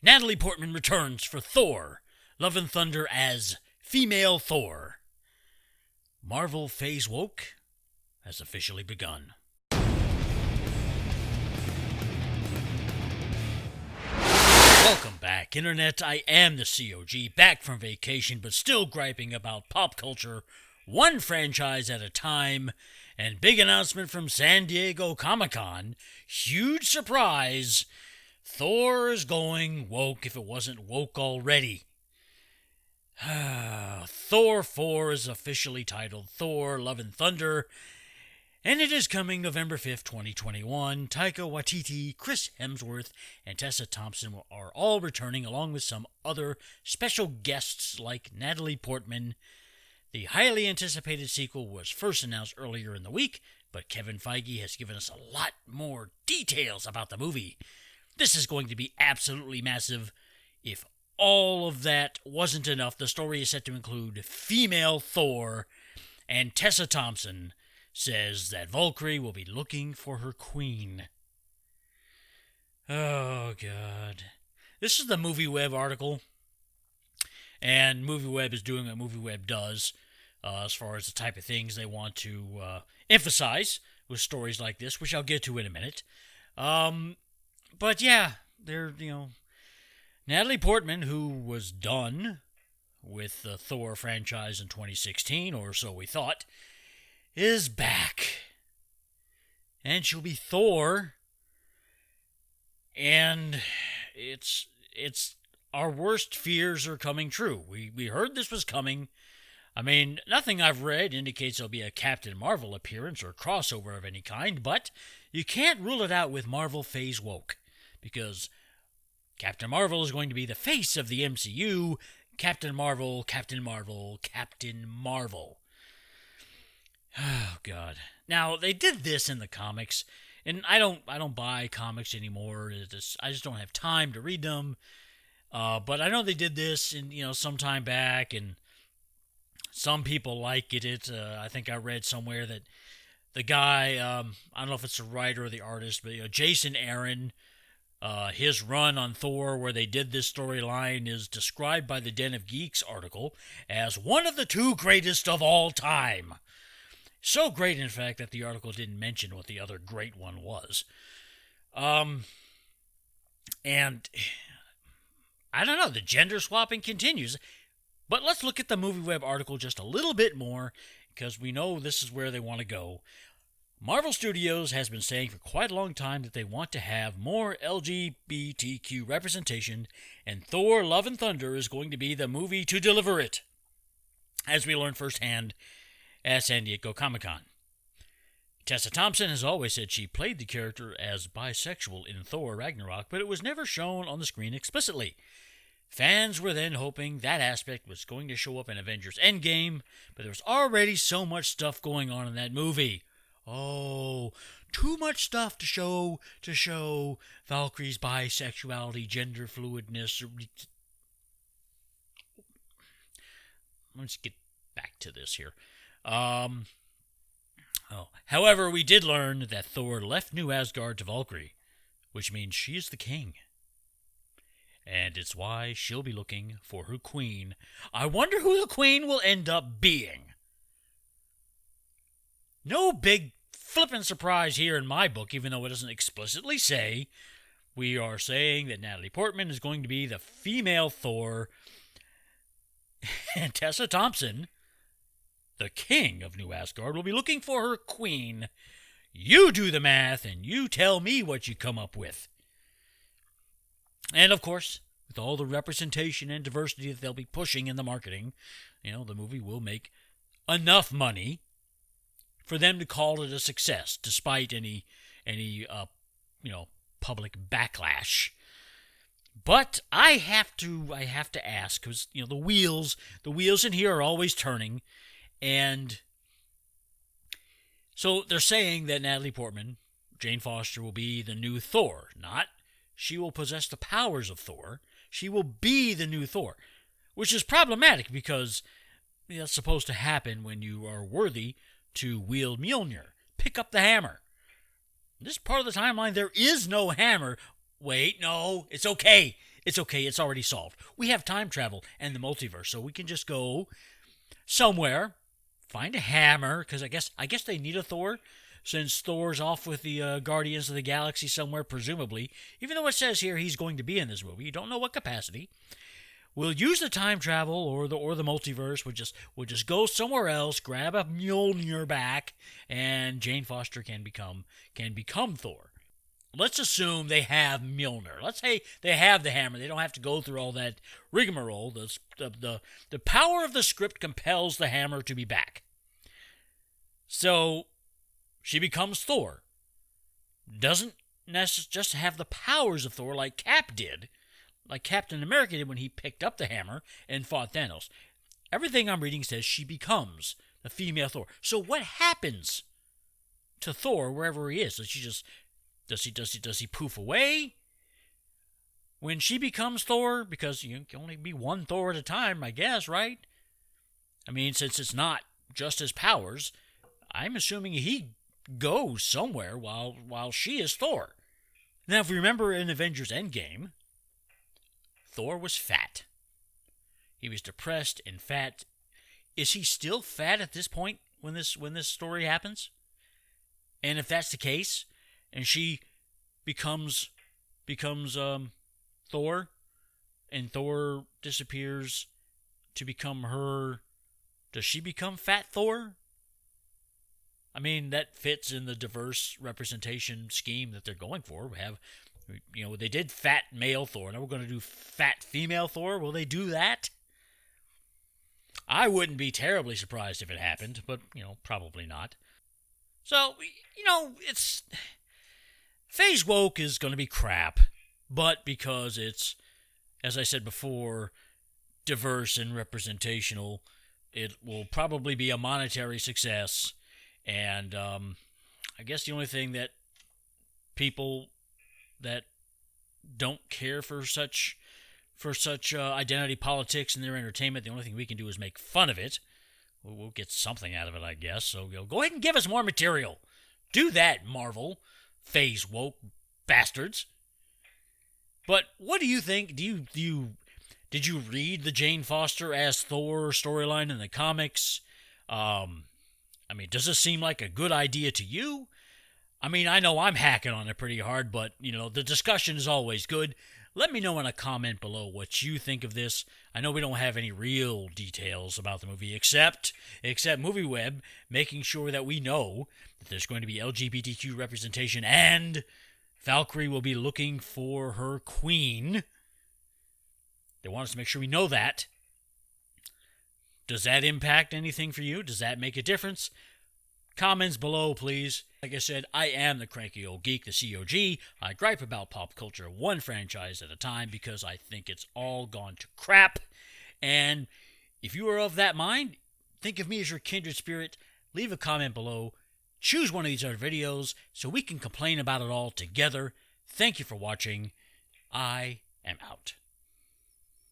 Natalie Portman returns for Thor, Love and Thunder as female Thor. Marvel Phase Woke has officially begun. Welcome back, Internet. I am the COG, back from vacation, but still griping about pop culture, one franchise at a time, and big announcement from San Diego Comic-Con. Huge surprise. Thor is going woke if it wasn't woke already. Thor 4 is officially titled Thor, Love and Thunder, and it is coming November 5th, 2021. Taika Waititi, Chris Hemsworth, and Tessa Thompson are all returning, along with some other special guests like Natalie Portman. The highly anticipated sequel was first announced earlier in the week, but Kevin Feige has given us a lot more details about the movie. This is going to be absolutely massive. If all of that wasn't enough, the story is set to include female Thor, and Tessa Thompson says that Valkyrie will be looking for her queen. Oh, God. This is the MovieWeb article, and MovieWeb is doing what MovieWeb does as far as the type of things they want to emphasize with stories like this, which I'll get to in a minute. But yeah, Natalie Portman, who was done with the Thor franchise in 2016, or so we thought, is back. And she'll be Thor. And it's our worst fears are coming true. We heard this was coming. I mean, nothing I've read indicates there'll be a Captain Marvel appearance or crossover of any kind, but you can't rule it out with Marvel Phase Woke, because Captain Marvel is going to be the face of the MCU. Captain Marvel, Captain Marvel, Captain Marvel. Oh, God. Now, they did this in the comics, and I don't buy comics anymore. I just don't have time to read them. But I know they did this some time back, and some people like it. I think I read somewhere that the guy, I don't know if it's the writer or the artist, but Jason Aaron, his run on Thor, where they did this storyline, is described by the Den of Geeks article as one of the two greatest of all time. So great, in fact, that the article didn't mention what the other great one was. And I don't know, the gender swapping continues. But let's look at the MovieWeb article just a little bit more, because we know this is where they want to go. Marvel Studios has been saying for quite a long time that they want to have more LGBTQ representation, and Thor Love and Thunder is going to be the movie to deliver it, as we learned firsthand at San Diego Comic-Con. Tessa Thompson has always said she played the character as bisexual in Thor Ragnarok, but it was never shown on the screen explicitly. Fans were then hoping that aspect was going to show up in Avengers Endgame, but there was already so much stuff going on in that movie. Oh, too much stuff to show Valkyrie's bisexuality, gender fluidness. Let's get back to this here. However, we did learn that Thor left New Asgard to Valkyrie, which means she's the king. And it's why she'll be looking for her queen. I wonder who the queen will end up being. No big flippin' surprise here in my book, even though it doesn't explicitly say. We are saying that Natalie Portman is going to be the female Thor, and Tessa Thompson, the king of New Asgard, will be looking for her queen. You do the math, and you tell me what you come up with. And, of course, with all the representation and diversity that they'll be pushing in the marketing, the movie will make enough money for them to call it a success, despite any public backlash. But I have to ask, because the wheels in here are always turning, and so they're saying that Natalie Portman, Jane Foster, will be the new Thor. Not she will possess the powers of Thor. She will be the new Thor, which is problematic because that's supposed to happen when you are worthy to wield Mjolnir. Pick up the hammer. This part of the timeline, there is no hammer. Wait, no, it's okay. It's okay, it's already solved. We have time travel and the multiverse, so we can just go somewhere, find a hammer, because I guess they need a Thor, since Thor's off with the Guardians of the Galaxy somewhere, presumably. Even though it says here he's going to be in this movie, you don't know what capacity. We'll use the time travel or the multiverse. We'll just go somewhere else, grab a Mjolnir back, and Jane Foster can become Thor. Let's assume they have Mjolnir. Let's say they have the hammer. They don't have to go through all that rigmarole. The power of the script compels the hammer to be back. So she becomes Thor. Doesn't just have the powers of Thor like Cap did, like Captain America did when he picked up the hammer and fought Thanos. Everything I'm reading says she becomes the female Thor. So what happens to Thor wherever he is? Does he poof away when she becomes Thor? Because you can only be one Thor at a time, I guess, right? I mean, since it's not just his powers, I'm assuming he goes somewhere while she is Thor. Now, if you remember in Avengers Endgame, Thor was fat. He was depressed and fat. Is he still fat at this point when this story happens? And if that's the case, and she becomes Thor, and Thor disappears to become her, does she become Fat Thor? I mean, that fits in the diverse representation scheme that they're going for. We have, they did fat male Thor. Now we're going to do fat female Thor. Will they do that? I wouldn't be terribly surprised if it happened, but, probably not. So, it's... Phase woke is going to be crap, but because it's, as I said before, diverse and representational, it will probably be a monetary success. And I guess the only thing that people that don't care for such identity politics in their entertainment, the only thing we can do is make fun of it. We'll get something out of it, I guess. So go ahead and give us more material. Do that, Marvel. Phase woke bastards. But what do you think? Did you read the Jane Foster as Thor storyline in the comics? Does this seem like a good idea to you? I know I'm hacking on it pretty hard, but, the discussion is always good. Let me know in a comment below what you think of this. I know we don't have any real details about the movie, except MovieWeb making sure that we know that there's going to be LGBTQ representation and Valkyrie will be looking for her queen. They want us to make sure we know that. Does that impact anything for you? Does that make a difference? Comments below, please. Like I said, I am the Cranky Old Geek, the COG. I gripe about pop culture one franchise at a time because I think it's all gone to crap. And if you are of that mind, think of me as your kindred spirit. Leave a comment below. Choose one of these other videos so we can complain about it all together. Thank you for watching. I am out.